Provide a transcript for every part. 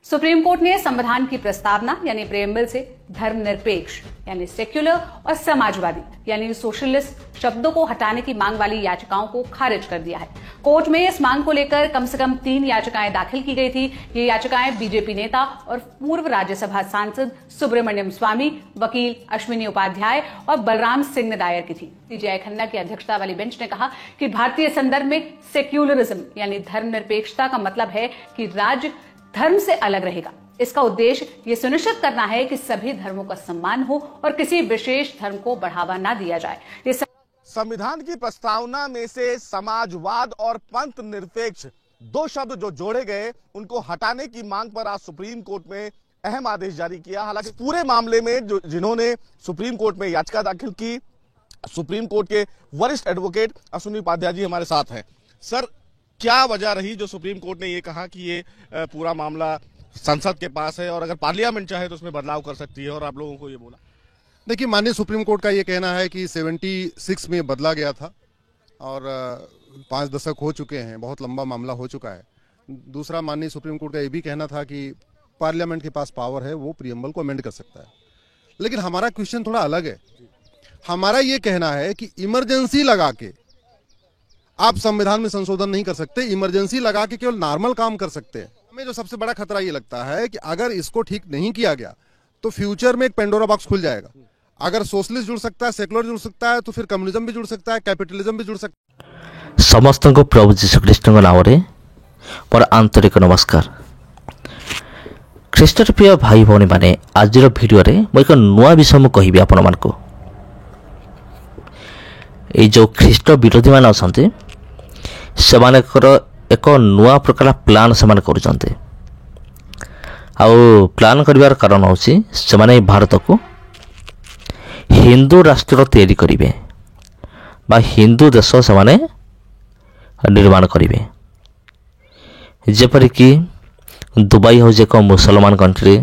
Supreme court ने संविधान की प्रस्तावना यानी प्रेम्बल से धर्मनिरपेक्ष यानी सेक्युलर और समाजवादी यानी सोशलिस्ट शब्दों को हटाने की मांग वाली याचिकाओं को खारिज कर दिया है। कोर्ट में इस मांग को लेकर कम से कम 3 याचिकाएं दाखिल की गई थी। ये याचिकाएं बीजेपी नेता और पूर्व राज्यसभा सांसद सुब्रमण्यम स्वामी, वकील अश्विनी उपाध्याय और बलराम सिंह ने दायर की थी। सीजेआई खन्ना की अध्यक्षता वाली बेंच ने कहा कि भारतीय संदर्भ में सेक्युलरिज्म यानी धर्मनिरपेक्षता का मतलब है कि राज्य धर्म से अलग रहेगा। इसका उद्देश्य ये सुनिश्चित करना है कि सभी धर्मों का सम्मान हो और किसी विशेष धर्म को बढ़ावा ना दिया जाए। ये संविधान की प्रस्तावना में से समाजवाद और पंथ निरपेक्ष 2 शब्द जो जोड़े गए उनको हटाने की मांग पर आज सुप्रीम कोर्ट में अहम आदेश जारी किया। हालांकि पूरे मामले में जिन्होंने सुप्रीम कोर्ट में याचिका दाखिल की, सुप्रीम कोर्ट के वरिष्ठ एडवोकेट अश्विनी उपाध्याय जी हमारे साथ हैं। सर, क्या वजह रही जो सुप्रीम कोर्ट ने ये कहा कि ये पूरा मामला संसद के पास है और अगर पार्लियामेंट चाहे तो उसमें बदलाव कर सकती है, और आप लोगों को ये बोला? देखिए, माननीय सुप्रीम कोर्ट का ये कहना है कि 76 में बदला गया था और 5 दशक हो चुके हैं, बहुत लंबा मामला हो चुका है। दूसरा, माननीय सुप्रीम कोर्ट का ये भी कहना था कि पार्लियामेंट के पास पावर है, वो प्रीएम्बल को अमेंड कर सकता है। लेकिन हमारा क्वेश्चन थोड़ा अलग है। हमारा ये कहना है कि इमरजेंसी लगा के आप संविधान में संशोधन नहीं कर सकते, इमरजेंसी लगा के केवल नॉर्मल काम कर सकते हैं। हमें जो सबसे बड़ा खतरा ये लगता है कि अगर इसको ठीक नहीं किया गया तो फ्यूचर में एक पेंडोरा बॉक्स खुल जाएगा। अगर सोशलिस्ट जुड़ सकता है, सेकुलर जुड़ सकता है, तो फिर कम्युनिज्म भी जुड़ सकता है, कैपिटलिज्म भी जुड़ सकता है। समस्त को प्रभु जीशु ख्रीष्ट नाम मोर आंतरिक नमस्कार। ख्रीष्टर प्रिय भाई भौणी मैंने आज भिडियो मुझे एक नुआ विषय कहि आपण मानक जो ख्रीष्ट विरोधी मान अच्छा से एक नुआ प्रकार प्लान से कर प्लान कर कारण हूँ से भारत को हिंदू राष्ट्र तैयारी करेंगे बा हिंदू देश से निर्माण करेंगे। जेपरिक दुबई हूँ एक मुसलमान कंट्री,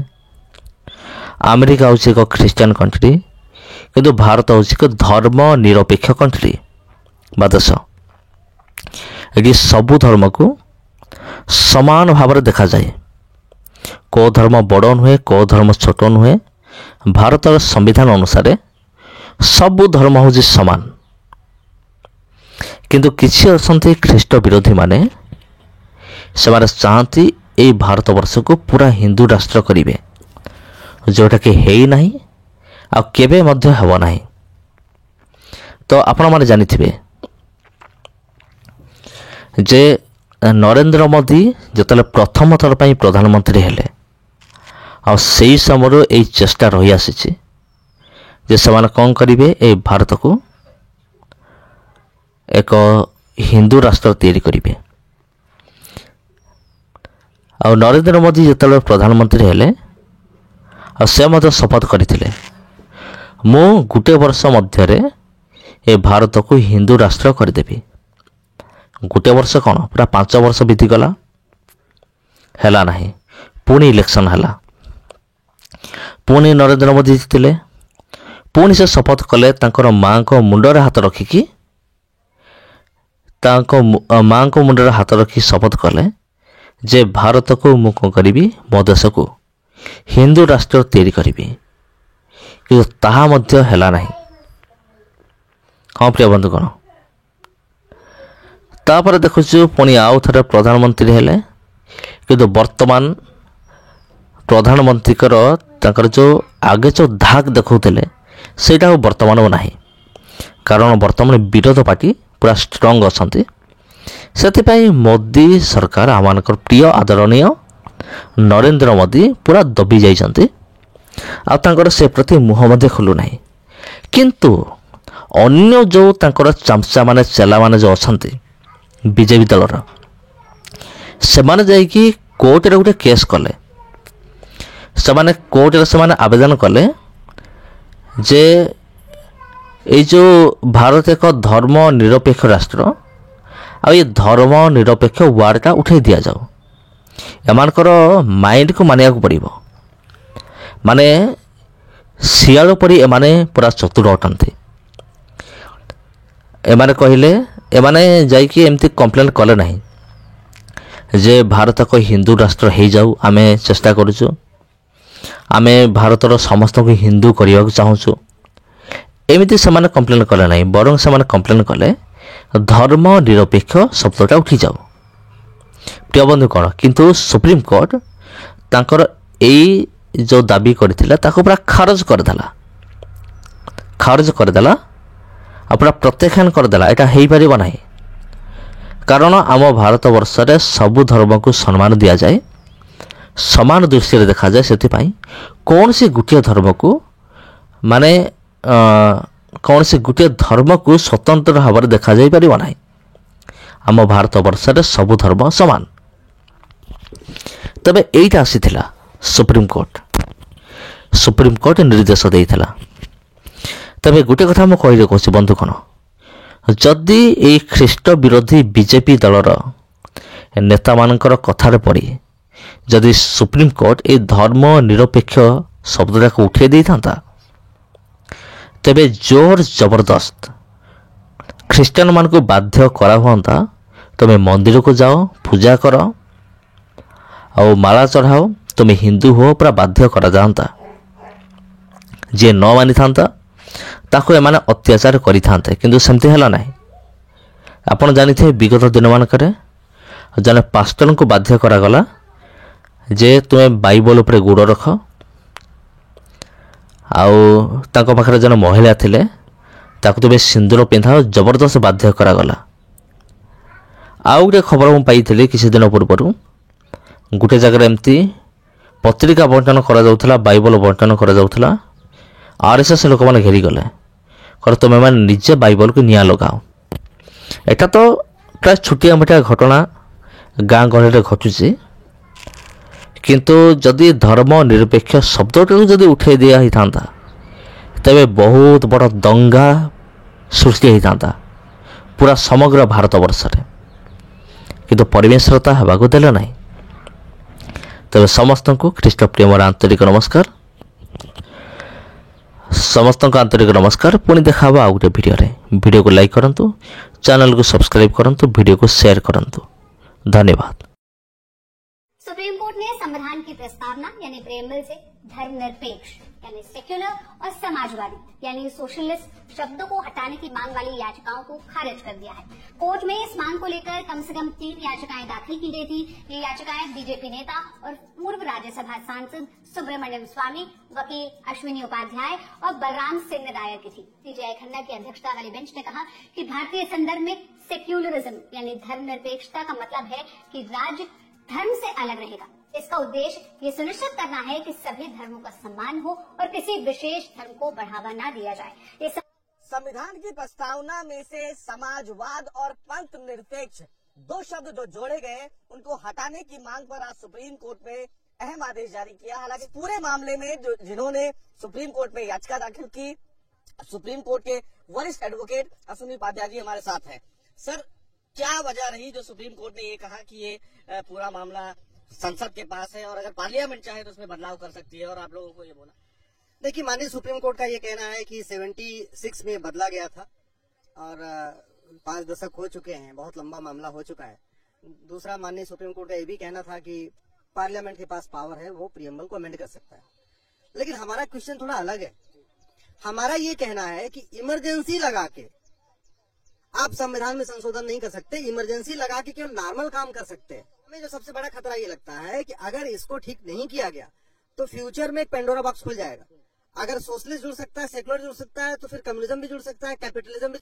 अमेरिका हूँ एक ख्रीस्टान कंट्री, किंतु भारत हूँ एक धर्म निरपेक्ष कंट्री बा देश। ये सबू धर्म को समान भाव में देखा जाए, को धर्म बड़ नुहे को धर्म छोट नुहे। भारत संविधान अनुसार सबू धर्म हूँ समान, किंतु किसी अच्छा ख्रीष्ट विरोधी माने से चाहती ये भारत वर्ष को पूरा हिंदू राष्ट्र करेंगे, जोटा कि है ना आ केबे मध्य हेब नाही। तो आपण माने जानिथिबे जे नरेंद्र मोदी जतले प्रथम थर पई प्रधानमंत्री हेले आ सेही समय ए चेष्टा रही आसी जे समान कौन करेंगे ए भारत को एक हिंदू राष्ट्र तैयारी करेंगे। आ नरेंद्र मोदी जतले प्रधानमंत्री हेले आ से मत शपथ करथिले मु गुटे वर्ष मध्य ए भारत को हिंदू राष्ट्र करदेवी। गोटे वर्ष कौन पूरा 5 वर्ष बीतीगला है ना, पुणी इलेक्शन है, पुणी नरेंद्र मोदी जीतिले, पुणी से शपथ कले तांकर माँ को मुंडरे हाथ रखिकी माँ को मुंडरे हाथ रखी शपथ कले जे भारत को मु कौन करी मो देश को हिंदू राष्ट्र तैयारी करी, कि ताहा मध्य हैला नहीं। हाँ प्रिय बंधुगण, तापर देखु पुणी आउ थे प्रधानमंत्री हेले, किंतु वर्तमान प्रधानमंत्री जो आगे जो धाक देखुले सेटा वर्तमान ना, कारण वर्तमान विरोध पार्टी पूरा स्ट्रंग अच्छा। से मोदी सरकार आम प्रिय आदरणीय नरेंद्र मोदी पूरा दबी जाइछन्ति आ से प्रति मुह मध्य खोलुना, किंतु अन्य जो तांकर चामचा माने चेला माने जो अछन्ति बीजेपी दलर से माने जाइकी कोर्ट रे गोटे केस कले, से कोर्ट रे से आवेदन कले जे ये जो भारत एक धर्म निरपेक्ष राष्ट्र आ ये धर्म निरपेक्ष वार्डटा उठे दिया जाओ, एमानकर माइंड को मानिया पड़िबो। माने सियाल परी एमाने पूरा चतुर अटंती। एमाने कहले एमाने जाइकी एमती कंप्लेन कले नहीं जे भारत को हिंदू राष्ट्र हो जाऊ आम चेष्टा करुचु आम भारतर समस्त को हिंदू करने को चाहूँ एमती से कंप्लेन कले ना बर से कंप्लेन कले धर्म निरपेक्ष शब्दटा उठी जाऊ प्रिय बंधु कौन किंतु सुप्रीम कोर्ट तांकर एई जो दाबी करथिला ताको पूरा खारज करदेला आ पूरा प्रत्याख्यान करदेला एटा हेई परिबो नाही कारण आम भारत वर्ष रे सबु धर्म को सम्मान दिया जाए समान दृष्टि देखा जाए से कौन सी गोटे धर्म को माने कौन सी गोटे धर्म को स्वतंत्र भाव में देखा जाई परिबो नाही आम भारत वर्ष रे सबु धर्म समान तबे एइटा आसीथिला सुप्रीम कोर्ट निर्देश देइथिला तबे गोटे कथा मु कहि कहूँ बंधु कौन जदि ए ख्रीष्ट विरोधी बीजेपी दलर नेता मानकर कथार पड़ी जदि सुप्रीम कोर्ट ए धर्म निरपेक्ष शब्दटा को उठे दे था तेबे जोर जबरदस्त ख्रीस्टान मान को बाध्य करा हुआ तुम मंदिर को जाओ पूजा कर और माला चढ़ाओ तुम हिंदू हो पूरा बाध्य करा जाता जे न मानी था ताको एमाने अत्याचार करि थांते किंतु सेमती हला नाही आपण जानिथे विगत दिन मानकरे जने पास्टर को बाध्य करा गला जे तुमे बाइबल ऊपर गोड़ रख आउ ताको पाखरे जने महिला थिले ताको तुमे सिंदूर पिंधाओ जबरदस्त बाध्य करा गला आउ गोटे खबर मु पाइथिले किछि दिन पूर्व गोटे जगह एमती पत्रिका बंटन करा जाउथला बाइबल बंटन करा जाउथला आरएसएस लोक मैंने घेरी गले कर तुम मैंने निजे बाइबल को निया लगाओ एटा तो प्राय छुटिया मोटिया घटना गाँ गहली घटुची किंतु जदि धर्म निरपेक्ष शब्दटा जदि उठे दिया ही था तेबे बहुत बड़ दंगा सृष्टि होता पूरा समग्र भारत वर्ष रे किंतु परमेश्वर ता हवा को देले नहीं तेबे समस्त को ख्रीष्ट प्रिय मोर आंतरिक नमस्कार समस्त को आंतरिक नमस्कार पुणी देखा आ गोटे वीडियो को लाइक करंतु चैनल को सब्सक्राइब करंतु वीडियो को शेयर करंतु धन्यवाद। सुप्रीम कोर्ट ने संविधान की प्रस्तावना यानी प्रेम्बल से धर्मनिरपेक्ष यानी सेक्युलर और समाजवादी यानी सोशलिस्ट शब्दों को हटाने की मांग वाली याचिकाओं को खारिज कर दिया है। कोर्ट में इस मांग को लेकर कम से कम 3 याचिकाएं दाखिल की गई थी। ये याचिकाएं बीजेपी नेता और पूर्व राज्यसभा सांसद सुब्रमण्यम स्वामी, वकील अश्विनी उपाध्याय और बलराम सिंह ने दायर की थी। सीजेआई खन्ना की अध्यक्षता वाली बेंच ने कहा कि भारतीय संदर्भ में सेक्युलरिज्म यानी धर्मनिरपेक्षता का मतलब है कि राज्य धर्म से अलग रहेगा। इसका उद्देश्य ये सुनिश्चित करना है कि सभी धर्मों का सम्मान हो और किसी विशेष धर्म को बढ़ावा न दिया जाए। संविधान की प्रस्तावना में से समाजवाद और पंथ निरपेक्ष 2 शब्द जो जोड़े गए उनको हटाने की मांग पर आज सुप्रीम कोर्ट में अहम आदेश जारी किया। हालांकि पूरे मामले में जिन्होंने सुप्रीम कोर्ट में याचिका दाखिल की, सुप्रीम कोर्ट के वरिष्ठ एडवोकेट अश्विनी उपाध्याय जी हमारे साथ हैं। सर, क्या वजह रही जो सुप्रीम कोर्ट ने ये कहा कि ये पूरा मामला संसद के पास है और अगर पार्लियामेंट चाहे तो उसमें बदलाव कर सकती है, और आप लोगों को ये बोला? देखिए, माननीय सुप्रीम कोर्ट का ये कहना है कि 76 में बदला गया था और 5 दशक हो चुके हैं, बहुत लंबा मामला हो चुका है। दूसरा, माननीय सुप्रीम कोर्ट का ये भी कहना था कि पार्लियामेंट के पास पावर है, वो प्रीएम्बल को अमेंड कर सकता है। लेकिन हमारा क्वेश्चन थोड़ा अलग है। हमारा ये कहना है कि इमरजेंसी लगा के आप संविधान में संशोधन नहीं कर सकते, इमरजेंसी लगा के केवल नॉर्मल काम कर सकते हैं। हमें जो सबसे बड़ा खतरा ये लगता है कि अगर इसको ठीक नहीं किया गया तो फ्यूचर में एक पेंडोरा बॉक्स खुल जाएगा। अगर सोशलिस्ट जुड़ सकता है, सेकुलर जुड़ सकता है, तो फिर कम्युनिज्म भी जुड़ सकता है, कैपिटलिज्म भी